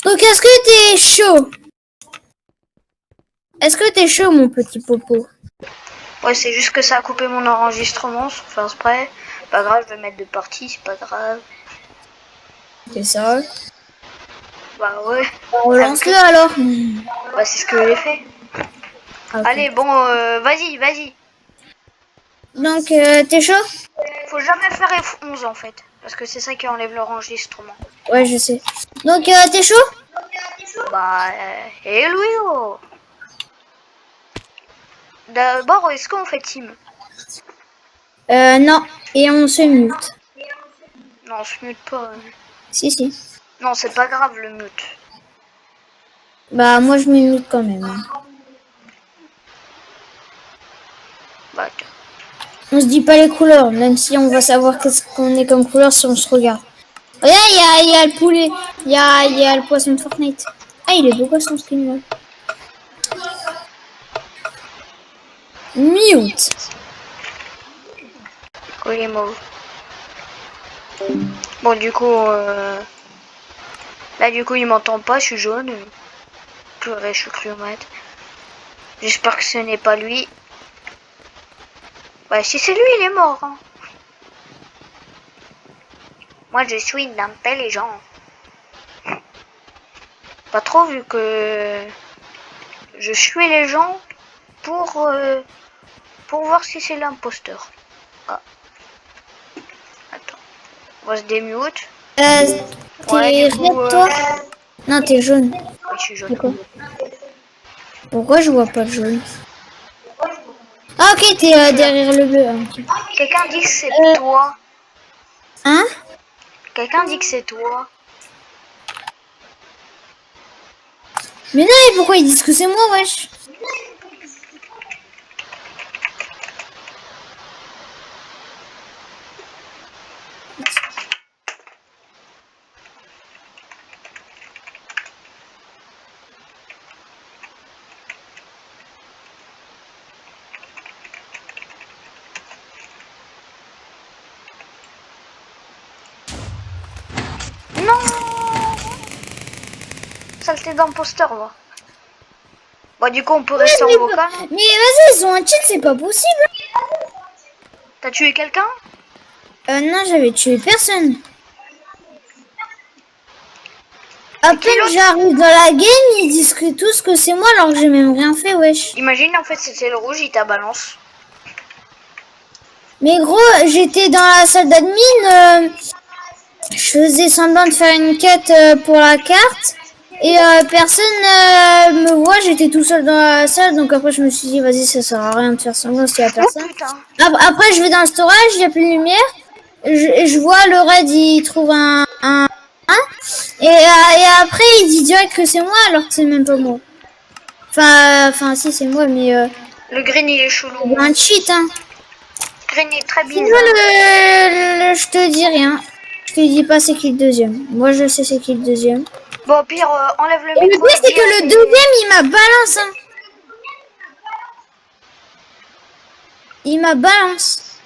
Donc, est-ce que t'es chaud? Est-ce que t'es chaud, mon petit popo? Ouais, c'est juste que ça a coupé mon enregistrement, sans faire exprès. Pas grave, je vais mettre de partie, c'est pas grave. C'est ça. Bah ouais. Relance-le alors. Bah c'est ce que j'ai fait. Ah, ok. Allez, bon, vas-y. Donc, t'es chaud? Faut jamais faire F11 en fait, parce que c'est ça qui enlève l'enregistrement. Ouais, je sais. Donc, t'es chaud? Bah, Louis, oh. D'abord, est-ce qu'on fait team? Non. Et on se mute. Non, on se mute pas. Si, si. Non, c'est pas grave le mute. Bah, moi, je me mute quand même. Bah, On se dit pas les couleurs, même si on va savoir qu'est-ce qu'on est comme couleur si on se regarde. Regarde, il y a le poulet. Il y a le poisson de Fortnite. Ah, il est beau quoi son skin là. Mute. oui, mauve. Bon, du coup, là, du coup, il m'entend pas, je suis jaune. Purée, je suis cryomate. J'espère que ce n'est pas lui. Ouais, si c'est lui, il est mort. Hein. Moi, je suis intelligent. Pas trop, vu que je suis les gens pour voir si c'est l'imposteur. Ah. Attends. On va se démute. Ouais, T'es du coup, red toi? Non, t'es jaune. ouais, je suis jaune. Pourquoi? Pourquoi je vois pas le jaune? Ah, ok, t'es derrière le bleu. Hein, ok. Quelqu'un dit que c'est Euh, toi. Hein? Quelqu'un dit que c'est toi. Mais non, mais pourquoi ils disent que c'est moi, wesh? Non, saleté d'imposteur, moi. Bon, du coup, on peut rester en vocal. Hein. Mais vas-y, ils ont un cheat, c'est pas possible. T'as tué quelqu'un? Non, j'avais tué personne. À peine j'arrive dans la game, ils disent que tous que c'est moi alors que j'ai même rien fait, wesh. Imagine, en fait, c'était le rouge, il t'a balance. Mais gros, j'étais dans la salle d'admin, je faisais semblant de faire une quête pour la carte. Et personne me voit, j'étais tout seul dans la salle, donc après je me suis dit, vas-y, ça sert à rien de faire semblant s'il y a personne. Oh putain. Après, je vais dans le storage, il n'y a plus de lumière. Je vois le raid, il trouve un et après, il dit direct que c'est moi, alors que c'est même pas moi. Enfin, si, c'est moi, mais Le green, il est chelou. il y a un cheat, hein. Green est très bizarre. Je te dis rien. Je te dis pas c'est qui le deuxième. Moi, je sais c'est qui le deuxième. Bon, au pire, enlève le Et le micro. pire, c'est que le deuxième, il m'a balance, hein. Il m'a balance.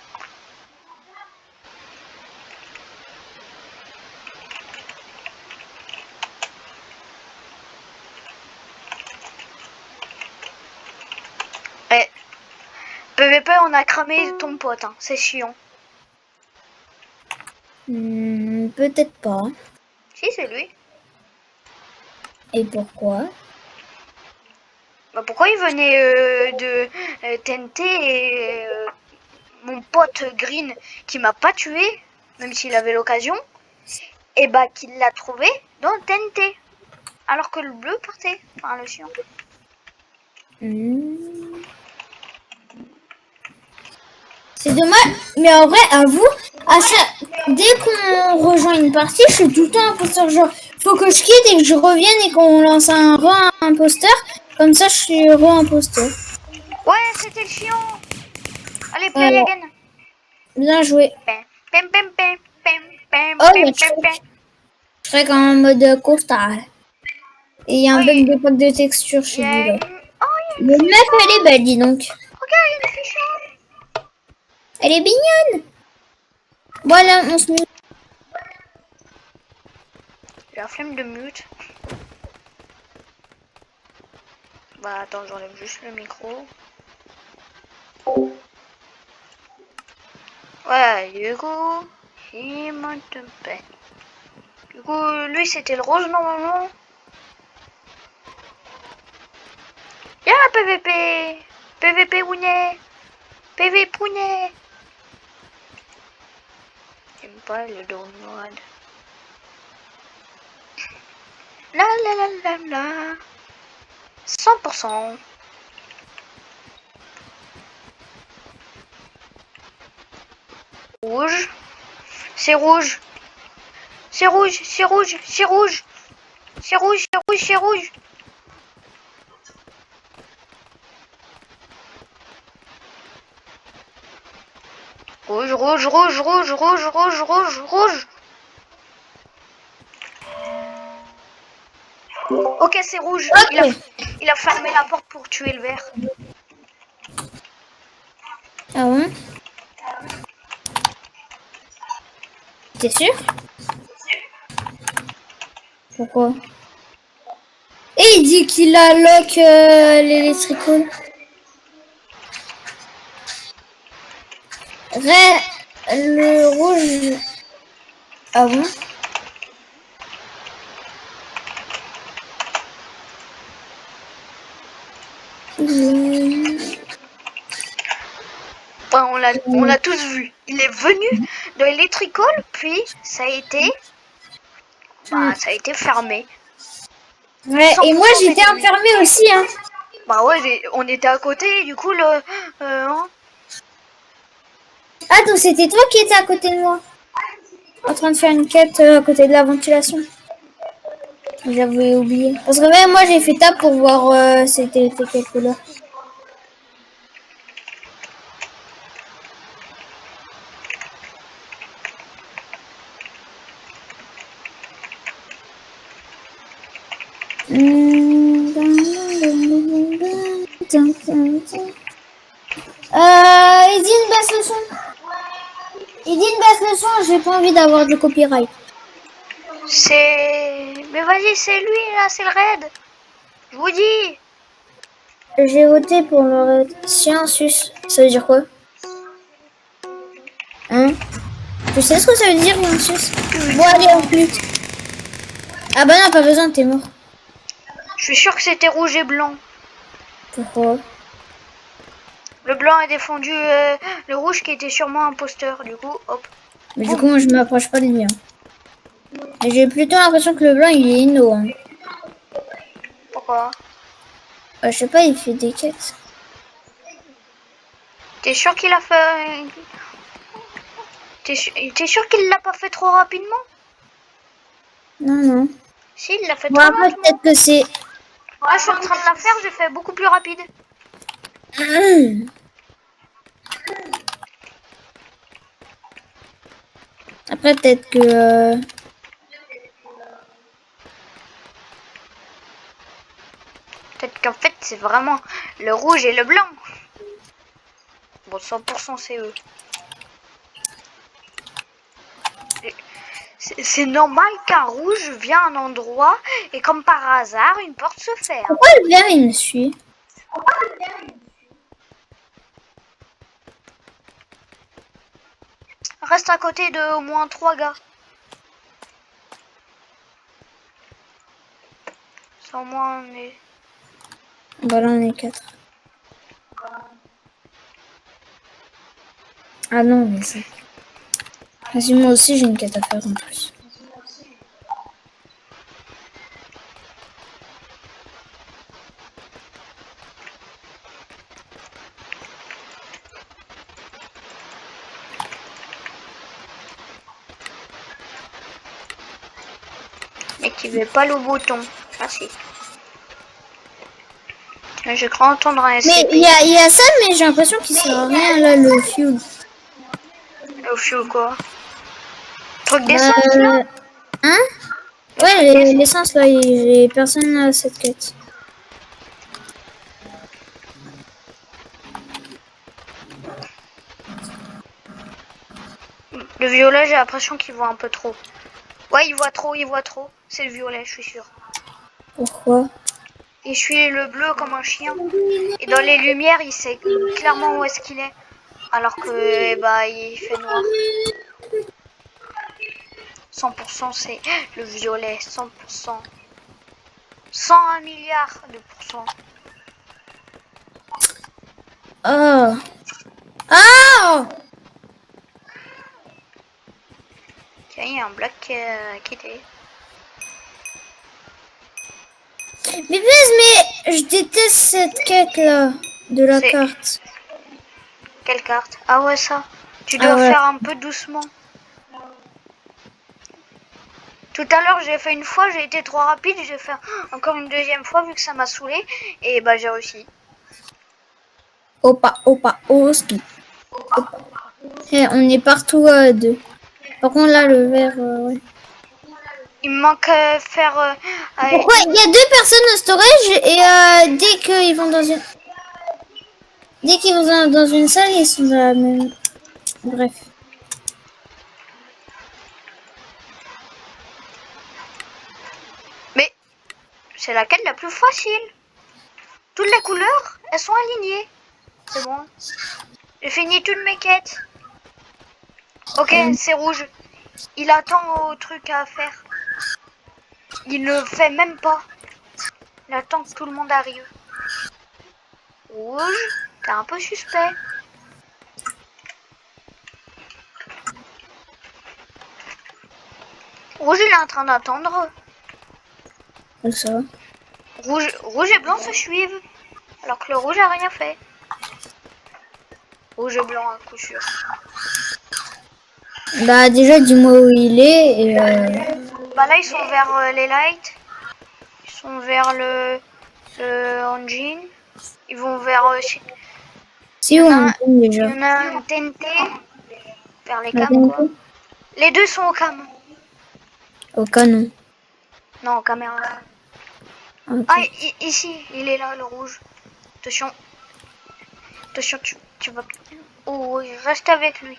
Eh, PVP, on a cramé ton pote, hein. C'est chiant. Peut-être pas. Si, c'est lui. Et pourquoi? Bah, pourquoi il venait de TNT et mon pote Green qui m'a pas tué, même s'il avait l'occasion, et bah qu'il l'a trouvé dans le TNT. Alors que le bleu partait. Enfin, le chien. C'est dommage, mais en vrai, à vous, dès qu'on rejoint une partie, je suis tout le temps imposteur. Genre, faut que je quitte et que je revienne et qu'on lance un re-imposteur. Comme ça, je suis re-imposteur. Ouais, c'était le chien. Allez, play again. Bien joué. Pem, pem, pem, pem, pem, Oh, pem, il y a pem, pem. Shrek en mode costard. Et il y a un bug de pack de texture chez lui, là. Oh, Le meuf, elle est belle, dis donc. regarde, il y a une fichon. Elle est mignonne. Voilà, on se met. J'ai la flemme de mute. Bah attends, j'enlève juste le micro. Ouais, du coup, il me te paie. Du coup, lui c'était le rose normalement. Y'a PVP, PVP Wounet, PV Pounet. J'aime pas le download. La la la la la. 100%. Rouge. C'est rouge. C'est rouge, c'est rouge, c'est rouge. C'est rouge, c'est rouge, c'est rouge. Rouge, rouge, rouge, rouge, rouge, rouge, rouge, rouge. Ok, c'est rouge. Ok. Il a fermé la porte pour tuer le vert. Ah bon? T'es sûr? Pourquoi? Et il dit qu'il a lock l'électrical. Le rouge. Ah bon? Ouais, on l'a tous vu. Il est venu de l'électricole, puis ça a été fermé. Ouais, et moi 100% j'étais c'était lui. enfermée aussi, hein. Bah ouais, on était à côté, du coup hein. Ah, donc c'était toi qui étais à côté de moi, en train de faire une quête à côté de la ventilation. J'avais oublié. Parce que même moi j'ai fait tap pour voir c'était quelle couleur. Edine, baisse le son. Edine, baisse le son, j'ai pas envie d'avoir du copyright. Mais vas-y, c'est lui là, c'est le raid. Je vous dis. J'ai voté pour le raid. Sciences. Ça veut dire quoi? Hein? Tu sais ce que ça veut dire, Sciences? Bon, allez, on flûte. Ah bah non, pas besoin, t'es mort. Je suis sûr que c'était rouge et blanc. Pourquoi? Le blanc a défendu le rouge qui était sûrement imposteur. Du coup, hop. Mais du coup, moi je m'approche pas de lui. Hein. Et j'ai plutôt l'impression que le blanc il est inno. Hein. Pourquoi? Je sais pas, il fait des quêtes. T'es sûr qu'il a fait... T'es sûr qu'il l'a pas fait trop rapidement? Non, non. Si, il l'a fait Bon, trop après, rapidement. peut-être que c'est. Là, je suis en train de la faire, j'ai fait beaucoup plus rapide. Après, peut-être que. Peut-être qu'en fait, c'est vraiment le rouge et le blanc. Bon, 100% c'est eux. C'est normal qu'un rouge vienne à un endroit et comme par hasard, une porte se ferme. Pourquoi le vert il me suit? Reste à côté de au moins 3 gars. C'est au moins on est... Bah là, on est 4. Ah non, mais ça. Vas-y, moi aussi, j'ai une quête à faire en plus. N'activez pas le bouton. Ah si. Je crois entendre un Mais SCP. il y a ça, mais j'ai l'impression qu'il sert à rien là, le fuel. Au fuel quoi? Truc d'essence là? Hein? Ouais, l'essence là, j'ai personne à cette quête. Le violet, j'ai l'impression qu'il voit un peu trop. Ouais, il voit trop, il voit trop. C'est le violet, je suis sûr. Pourquoi? Et je suis le bleu comme un chien. Et dans les lumières, il sait clairement où est-ce qu'il est. Alors que bah il fait noir. 100% c'est le violet. 100%. 101 milliards de pourcents. Oh. Oh. Tiens, il y a un black qui était. Mais mais je déteste cette quête là de la C'est- carte. Quelle carte? Ah ouais, ça. Tu Ah dois ouais. faire un peu doucement. Tout à l'heure, j'ai fait une fois, j'ai été trop rapide, j'ai fait encore une deuxième fois vu que ça m'a saoulé. Et bah, j'ai réussi. Opa, opa, oski. Eh, on est partout à deux. Par contre, là, le vert, ouais. Il me manque faire. Pourquoi il y a deux personnes au storage et dès qu'ils vont dans une. Dès qu'ils vont dans une salle, ils sont dans la même. Bref. Mais c'est laquelle la plus facile? Toutes les couleurs, elles sont alignées. C'est bon. J'ai fini toutes mes quêtes. Ok, c'est rouge. Il attend au truc à faire. Il ne fait même pas. Il attend que tout le monde arrive. Rouge, t'es un peu suspect. Rouge, il est en train d'attendre. Comme ça. Rouge et blanc se suivent. Alors que le rouge a rien fait. Rouge et blanc à coup sûr. Bah, déjà, dis-moi où il est et. Bah là, ils sont vers les lights. Ils sont vers le engine. Ils vont vers... Si, où on est il déjà. y en a un TNT. Vers les La cams, quoi. TNT Les deux sont au cam. au canon. Non, caméra. Ok. Ah, ici, il est là, le rouge. Attention. Attention, tu vas... Oh, oui, reste avec lui.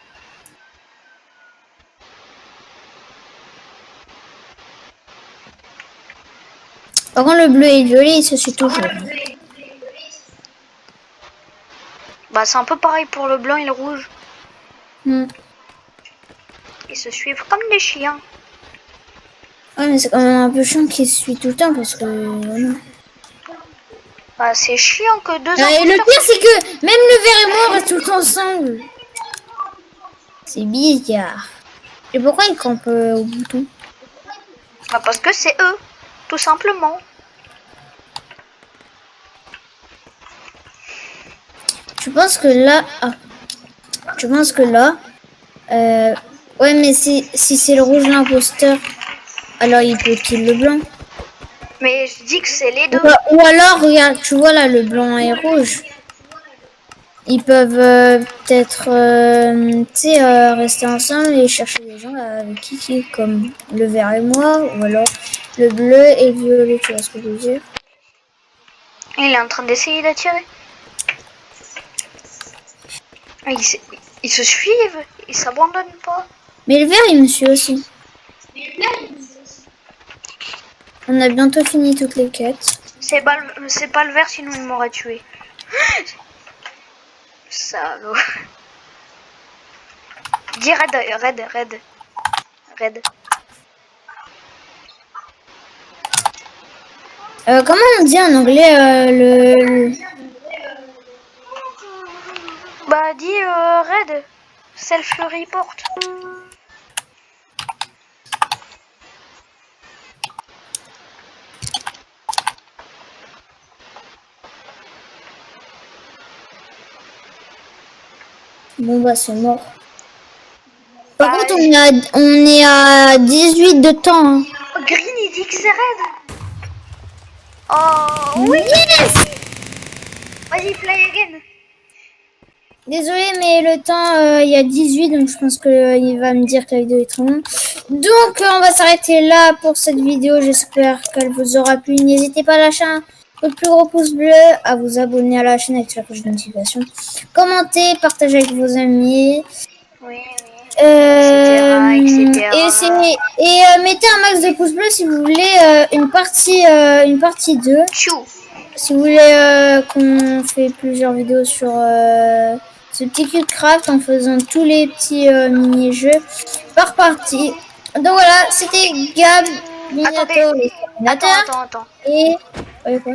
Par contre, le bleu et le violet, ils se suivent toujours. Bah, c'est un peu pareil pour le blanc et le rouge. Hmm. Ils se suivent comme des chiens. Ouais, mais c'est quand même un peu chiant qu'ils se suivent tout le temps parce que. Voilà. Bah, c'est chiant que deux Et le imposteurs... pire, c'est que même le vert et moi, on reste tout le temps ensemble. C'est bizarre. Et pourquoi ils campent au bouton? Bah, parce que c'est eux, tout simplement. Je pense que là. Ah. Je pense que là. Ouais, mais si c'est le rouge l'imposteur, alors il peut kill le blanc. Mais je dis que c'est les deux. Ou alors, regarde, tu vois là, le blanc et rouge. Ils peuvent peut-être rester ensemble et chercher des gens avec qui, comme le vert et moi, ou alors le bleu et le violet, tu vois ce que je veux dire? Il est en train d'essayer d'attirer. Ils se suivent, ils s'abandonnent pas. Mais le vert, il me suit aussi. On a bientôt fini toutes les quêtes. C'est pas le vert, sinon il m'aurait tué. Salaud. Dis raid. Comment on dit en anglais Bah dis raid. Self-report. Bon bah c'est mort. Par Bah, contre on est à 18 de temps. Hein. Green il dit que c'est raid. Oh oui. Yes! Vas-y, play again. Désolé mais le temps il y a 18 donc je pense qu'il va me dire que la vidéo est trop longue. Donc on va s'arrêter là pour cette vidéo. J'espère qu'elle vous aura plu. N'hésitez pas à lâcher un plus gros pouce bleu, à vous abonner à la chaîne avec la cloche de notification. Commentez, partagez avec vos amis. Oui. Et, etc. et mettez un max de pouces bleus si vous voulez une partie 2. Tchou. si vous voulez qu'on fait plusieurs vidéos sur ce petit Cubecraft en faisant tous les petits mini-jeux par partie. Donc voilà, c'était Gab, Minato, les Terminateurs. Attends. Et... Ouais, quoi?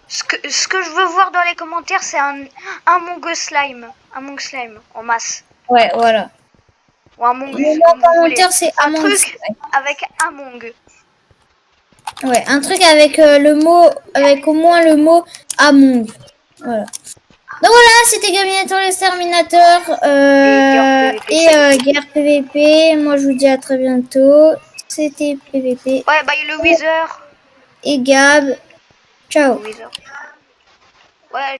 Ce que je veux voir dans les commentaires, c'est un Among Us Slime. Among Slime, en masse. Ouais, voilà. Ou Among Le Us, mot comme vous voulez. commentaire, c'est Un Among Us. truc avec Among. Ouais, un truc avec le mot, avec au moins le mot Among. Voilà. Donc voilà, c'était Gaminator l'exterminateur et Guerre PVP. Moi, je vous dis à très bientôt. C'était PVP Ouais, bah, le Wither. et Gab. Ciao. Le Wither. Ouais.